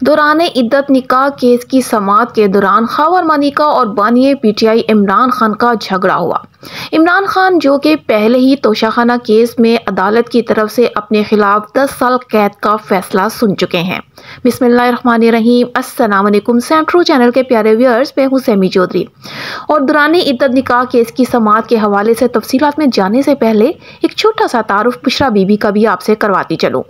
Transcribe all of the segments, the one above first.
दौरान इद्दत निकाह केस की समाअत के दौरान ख़ावर मानिका और बानिए पीटीआई इमरान खान का झगड़ा हुआ। इमरान खान, जो कि पहले ही तोशाखाना केस में अदालत की तरफ से अपने खिलाफ 10 साल कैद का फैसला सुन चुके हैं। बिस्मिल्लाहिर्रहमानिर्रहीम, अस्सलाम वालेकुम सेंट्रो चैनल के प्यारे व्यूअर्स, मैं हूं सैमी चौधरी। और दौरान इद्दत निकाह केस की समाअत के हवाले से तफसीलात में जाने से पहले एक छोटा सा तारुफ बुशरा बीबी का भी आपसे करवाती चलूं।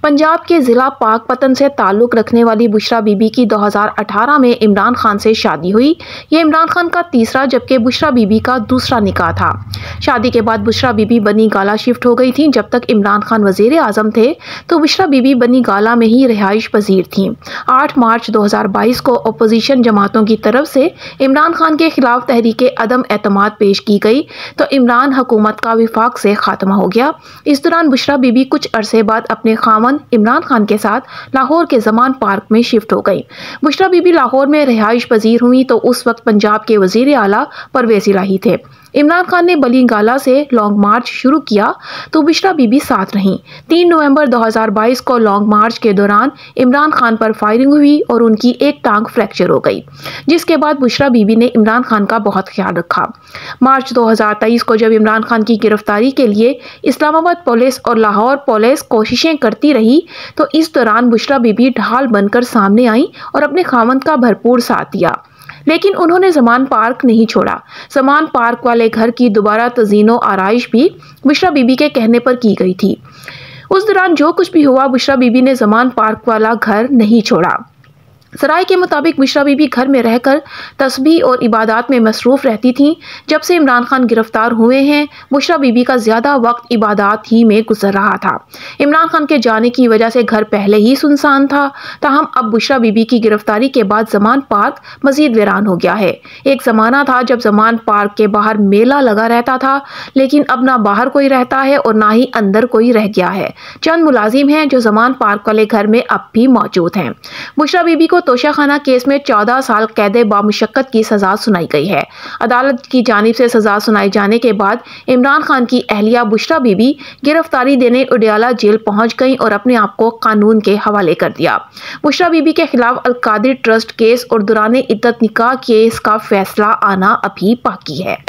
पंजाब के जिला पाकपतन से ताल्लुक रखने वाली बुशरा बीबी की 2018 में इमरान खान से शादी हुई। यह इमरान खान का तीसरा जबकि बुशरा बीबी का दूसरा निकाह था। शादी के बाद बुशरा बीबी बनी गाला शिफ्ट हो गई थी। जब तक इमरान खान वजीर आजम थे तो बुशरा बीबी बनी गाला में ही रिहाइश पजीर थी। 8 मार्च 2022 को अपोजिशन जमातों की तरफ से इमरान खान के खिलाफ तहरीके अदम एतमाद पेश की गई तो इमरान हुकूमत का विफाक से खात्मा हो गया। इस दौरान बुशरा बीबी कुछ अरसे बाद अपने खामन इमरान खान के साथ लाहौर के जमान पार्क में शिफ्ट हो गई। बुशरा बीबी लाहौर में रिहाइश पजीर हुई तो उस वक्त पंजाब के वजीर आला परवेज इलाही थे। इमरान खान ने बली गाला से लॉन्ग मार्च शुरू किया तो बुशरा बीबी साथ रहीं। 3 नवंबर 2022 को लॉन्ग मार्च के दौरान इमरान खान पर फायरिंग हुई और उनकी एक टांग फ्रैक्चर हो गई, जिसके बाद बुशरा बीबी ने इमरान खान का बहुत ख्याल रखा। मार्च 2023 को जब इमरान खान की गिरफ्तारी के लिए इस्लामाबाद पुलिस और लाहौर पुलिस कोशिशें करती रही तो इस दौरान बुशरा बीबी ढाल बनकर सामने आई और अपने खामंद का भरपूर साथ दिया, लेकिन उन्होंने जमान पार्क नहीं छोड़ा। जमान पार्क वाले घर की दोबारा तज़ीनो आराइश भी बुशरा बीबी के कहने पर की गई थी। उस दौरान जो कुछ भी हुआ, बुशरा बीबी ने जमान पार्क वाला घर नहीं छोड़ा। सराय के मुताबिक बुशरा बीबी घर में रहकर तस्बीह और इबादत में मसरूफ़ रहती थीं। जब से इमरान खान गिरफ्तार हुए हैं, बुशरा बीबी का ज़्यादा वक्त इबादत ही में गुजर रहा था। इमरान खान के जाने की वजह से घर पहले ही सुनसान था, ताहम अब बुशरा बीबी की गिरफ्तारी के बाद जमान पार्क मजीद वीरान हो गया है। एक ज़माना था जब जमान पार्क के बाहर मेला लगा रहता था, लेकिन अब ना बाहर कोई रहता है और ना ही अंदर कोई रह गया है। चंद मुलाजिम हैं जो जमान पार्क वाले घर में अब भी मौजूद हैं। बुशरा बीबी को तोशाखाना केस में 14 साल कैद बामुशक्कत की सजा सुनाई गई है। अदालत की जानिब से सजा सुनाए जाने के बाद इमरान खान की अहलिया बुशरा बीबी गिरफ्तारी देने उडियाला जेल पहुंच गई और अपने आप को कानून के हवाले कर दिया। बुशरा बीबी के खिलाफ अल-कादिर ट्रस्ट केस और दौरान इद्दत निकाह केस का फैसला आना अभी बाकी है।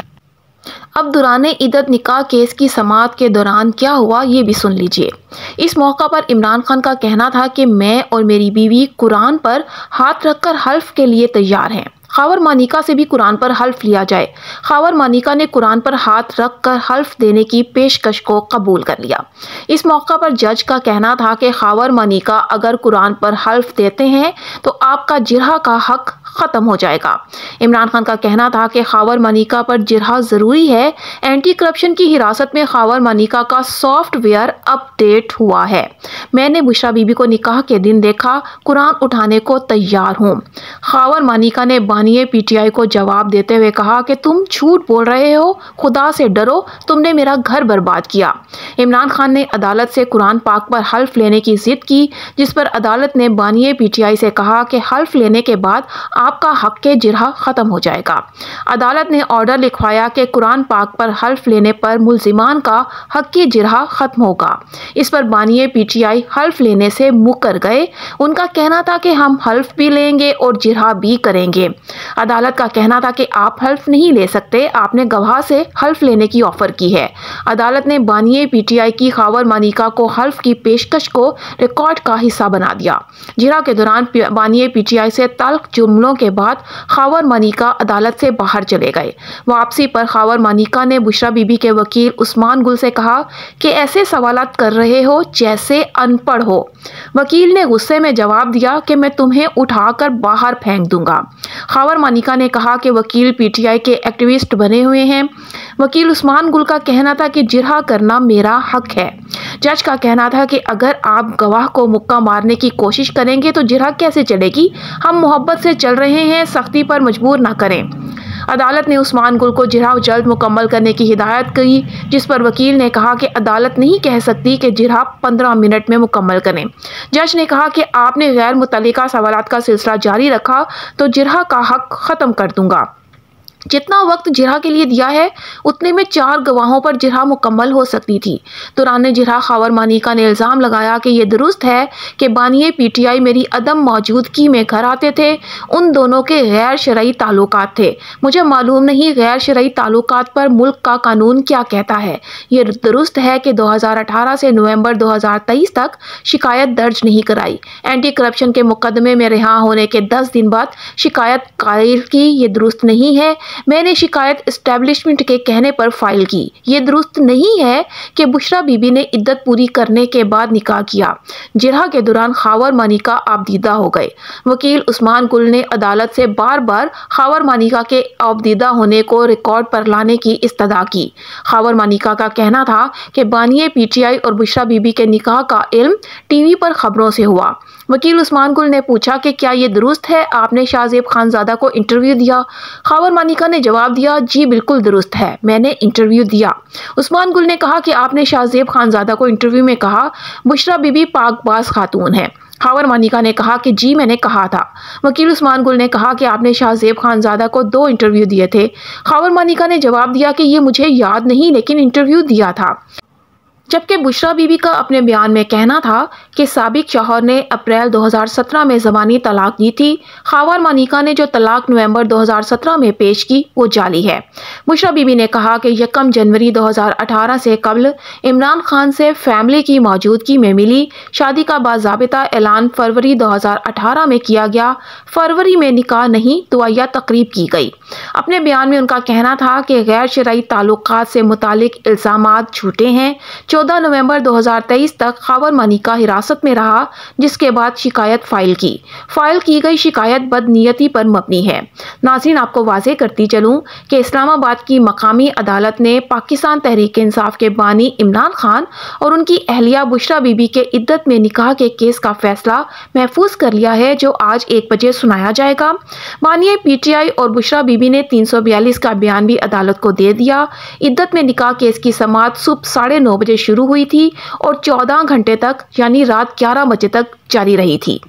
अब दौरान इद्दत निकाह केस की समाअत के दौरान क्या हुआ, ये भी सुन लीजिए। इस मौका पर इमरान खान का कहना था कि मैं और मेरी बीवी कुरान पर हाथ रखकर हल्फ के लिए तैयार हैं। ख़ावर मानिका से भी कुरान पर हल्फ लिया जाए। ख़ावर मानिका ने कुरान पर हाथ रखकर हल्फ देने की पेशकश को कबूल कर लिया। इस मौका पर जज का कहना था कि ख़ावर मानिका अगर कुरान पर हल्फ देते हैं तो आपका जिरहा का हक ख़त्म हो जाएगा। इमरान खान का कहना था कि ख़ावर मानिका पर जिरहा ज़रूरी है। एंटी करप्शन की हिरासत में ख़ावर मानिका का सॉफ्टवेयर अपडेट हुआ है। मैंने बुशरा बीबी को निकाह के दिन देखा, कुरान उठाने को तैयार हूँ। ख़ावर मानिका ने बानिए पीटीआई को जवाब देते हुए कहा कि तुम झूठ बोल रहे हो, खुदा से डरो, तुमने मेरा घर बर्बाद किया। इमरान खान ने अदालत से कुरान पाक पर हल्फ लेने की जिद की, जिस पर अदालत ने बानिए पीटीआई से कहा कि हल्फ लेने के बाद आपका हक के जिरहा खत्म हो जाएगा। अदालत ने ऑर्डर लिखवाया कि कुरान पाक पर हल्फ लेने पर मुल्जिमान का हक के जिरहा खत्म होगा। इस पर बानिए पीटीआई हल्फ लेने से मुकर गए। उनका कहना था कि हम हल्फ भी लेंगे और जिरहा भी करेंगे। अदालत का कहना था कि आप हल्फ नहीं ले सकते, आपने गवाह से हल्फ लेने की ऑफर की है। अदालत ने बानिए पीटीआई की ख़ावर मानिका को हल्फ की पेशकश को रिकॉर्ड का हिस्सा बना दिया। जिरहा के दौरान बानिए पीटीआई से तल्ख जुमलों के बाद ख़ावर मानिका अदालत से बाहर चले गए। वापसी पर ख़ावर मानिका ने बुशरा बीबी के वकील उस्मान गुल से कहा कि ऐसे सवालात कर रहे हो जैसे अनपढ़ हो। वकील ने गुस्से में जवाब दिया कि मैं तुम्हें उठाकर बाहर फेंक दूंगा। ख़ावर मानिका ने कहा कि वकील पीटीआई के एक्टिविस्ट बने हुए हैं। वकील उस्मान गुल का कहना था कि जिरहा करना मेरा हक है। जज का कहना था कि अगर आप गवाह को मुक्का मारने की कोशिश करेंगे तो जिरहा कैसे चलेगी, हम मोहब्बत से चल रहे हैं, सख्ती पर मजबूर ना करें। अदालत ने उस्मान गुल को जिरहा जल्द मुकम्मल करने की हिदायत की, जिस पर वकील ने कहा कि अदालत नहीं कह सकती कि जिरहा 15 मिनट में मुकम्मल करें। जज ने कहा कि आपने गैर मुतल्लिका सवालात का सिलसिला जारी रखा तो जिरहा का हक ख़त्म कर दूंगा। जितना वक्त जिरह के लिए दिया है उतने में 4 गवाहों पर जिरह मुकम्मल हो सकती थी। दौरान जिरह खावर मानिका ने इल्ज़ाम लगाया कि ये दुरुस्त है कि बानिए पीटीआई मेरी अदम मौजूदगी में घर आते थे। उन दोनों के गैर शरई ताल्लुकात थे। मुझे मालूम नहीं गैर शरई ताल्लुकात पर मुल्क का कानून क्या कहता है। ये दुरुस्त है कि 2018 से नवंबर 2023 तक शिकायत दर्ज नहीं कराई। एंटी करप्शन के मुकदमे में रिहा होने के 10 दिन बाद शिकायत कायल की। ये दुरुस्त नहीं है। मैंने शिकायत एस्टेब्लिशमेंट के कहने पर फाइल की। ये दुरुस्त नहीं है कि बुशरा बीबी ने इद्दत पूरी करने के बाद निकाह किया। जिरह के दौरान खावर मानिका आबदीदा हो गए। वकील उस्मान गुल ने अदालत से बार बार खावर मानिका के आबदीदा होने को रिकॉर्ड पर लाने की इस्तदा की। खावर मानिका का कहना था कि बानिए पीटीआई और बुशरा बीबी के निकाह का इल्म टीवी पर खबरों से हुआ। वकील उस्मान गुल ने पूछा कि क्या ये दुरुस्त है आपने शाहजेब खानजादा को इंटरव्यू दिया। खावर मानिका ने जवाब दिया, जी बिल्कुल दुरुस्त है, मैंने इंटरव्यू दिया। उस्मान गुल ने कहा कि आपने शाहजेब खानजादा को इंटरव्यू में कहा बुशरा बीबी पाकबाज खातून है। खावर मानिका ने कहा कि जी मैंने कहा था। वकील उस्मान गुल ने कहा कि आपने शाहजेब खानजादा को 2 इंटरव्यू दिए थे। खावर मानिका ने जवाब दिया कि ये मुझे याद नहीं, लेकिन इंटरव्यू दिया था। जबकि बुशरा बीबी का अपने बयान में कहना था कि साबिक शौहर ने अप्रैल 2017 में ज़बानी तलाक दी थी। खावर मानिका ने जो तलाक नवंबर 2017 में पेश की वो जाली है। बुशरा बीबी ने कहा कि 1 जनवरी 2018 से कबल इमरान खान से फैमिली की मौजूदगी में मिली। शादी का बाज़ाबिता ऐलान फरवरी 2018 में किया गया। फरवरी में निकाह नहीं दुआया तकरीब की गई। अपने बयान में उनका कहना था कि गैर शरई ताल्लुकात से मुतालिक इल्ज़ामात झूठे हैं। 14 नवंबर 2023 तक खावर मानिका हिरासत में रहा, जिसके बाद शिकायत फाइल की गई शिकायत बदनीयती पर मबनी है। नाज़रीन, आपको वाज़ेह करती चलूं कि इस्लामाबाद की मकामी अदालत ने पाकिस्तान तहरीक इंसाफ के बानी इमरान खान और उनकी अहलिया बुशरा बीबी के इद्दत में निकाह के केस का फैसला महफूज कर लिया है, जो आज 1 बजे सुनाया जाएगा। बानिए पीटीआई और बुशरा बीबी ने 342 का बयान भी अदालत को दे दिया। इद्दत में निकाह केस की समाअत सुबह 9:30 बजे शुरू हुई थी और 14 घंटे तक यानी रात 11 बजे तक जारी रही थी।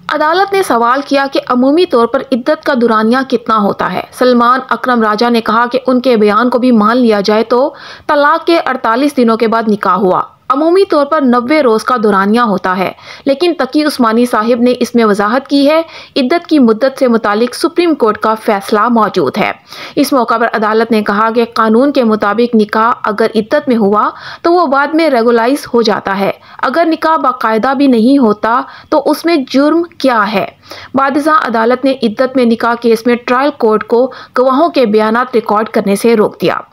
अदालत ने सवाल किया कि अमूमी तौर पर इद्दत का दुरानिया कितना होता है। सलमान अकरम राजा ने कहा कि उनके बयान को भी मान लिया जाए तो तलाक के 48 दिनों के बाद निकाह हुआ। अमूमी तौर पर 90 रोज़ का दुरानिया होता है, लेकिन तकी उस्मानी साहिब ने इसमें वजाहत की है इद्दत की मुद्दत से मुतालिक सुप्रीम कोर्ट का फैसला मौजूद है। इस मौका पर अदालत ने कहा कि कानून के मुताबिक निकाह अगर इद्दत में हुआ तो वो बाद में रेगुलाइज हो जाता है। अगर निकाह बाकायदा भी नहीं होता तो उसमें जुर्म क्या है। बादिज़ा अदालत ने इद्दत में निकाह केस में ट्रायल कोर्ट को गवाहों के बयानात रिकॉर्ड करने से रोक दिया।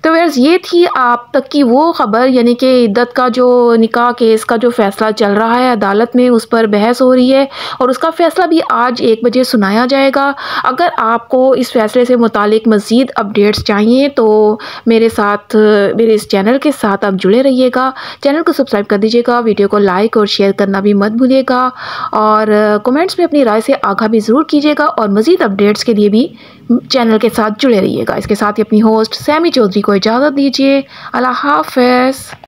तो व्यूअर्स, ये थी आप तक की वो खबर, यानी कि इद्दत का जो निकाह केस का जो फैसला चल रहा है अदालत में, उस पर बहस हो रही है और उसका फैसला भी आज 1 बजे सुनाया जाएगा। अगर आपको इस फैसले से मुतालिक मज़ीद अपडेट्स चाहिए तो मेरे इस चैनल के साथ आप जुड़े रहिएगा। चैनल को सब्सक्राइब कर दीजिएगा, वीडियो को लाइक और शेयर करना भी मत भूलिएगा और कमेंट्स में अपनी राय से आगाह भी ज़रूर कीजिएगा और मज़ीद अपडेट्स के लिए भी चैनल के साथ जुड़े रहिएगा। इसके साथ ही अपनी होस्ट सैमी चौधरी को इजाज़त दीजिए। अल्लाह हाफ़िज़।